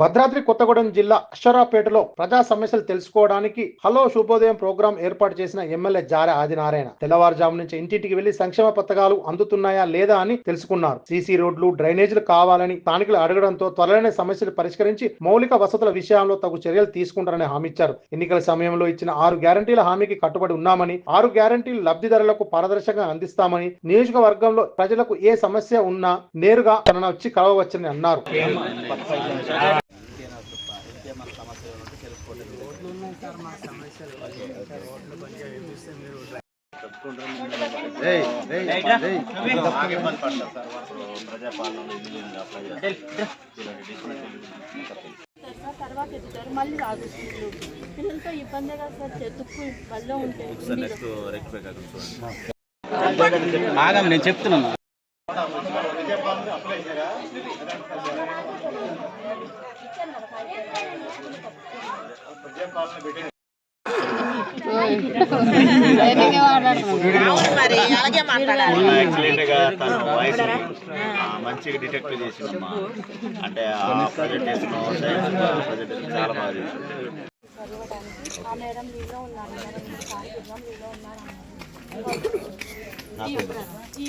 భద్రాద్రి కొత్తగూడెం జిల్లా అక్షరాపేటలో ప్రజా సమస్యలు తెలుసుకోవడానికి హలో శుభోదయం ప్రోగ్రాం ఏర్పాటు చేసిన ఎమ్మెల్యే జారె ఆదినారాయణ తెల్లవారుజాము నుంచి ఇంటింటికి వెళ్లి సంక్షేమ పథకాలు అందుతున్నాయా లేదా అని తెలుసుకున్నారు. సీసీ రోడ్లు, డ్రైనేజీలు కావాలని స్థానికులు అడగడంతో త్వరలోనే సమస్యలు పరిష్కరించి మౌలిక వసతుల విషయంలో తగు చర్యలు తీసుకుంటారని హామీ ఇచ్చారు. ఎన్నికల సమయంలో ఇచ్చిన 6 గ్యారంటీల హామీకి కట్టుబడి ఉన్నామని, 6 గ్యారంటీలు లబ్ధిదారులకు పారదర్శకంగా అందిస్తామని, నియోజకవర్గంలో ప్రజలకు ఏ సమస్య ఉన్నా నేరుగా తనను వచ్చి కలవవచ్చని అన్నారు. తర్వాత ఎదుగుతారు, మళ్ళీ రాదు. పిల్లలతో ఇబ్బంది కదా సార్, చెతుక్కు వల్ల ఉంటే నేను చెప్తున్నాను. మంచిగా డిటెక్ట్ చేసిందమ్మా. అంటే ప్రజెంటేషన్ చాలా బాగా చేసింది. ఆ మేడం మీలో ఉన్నారు, మేడం మీలో ఉన్నారు. ఈ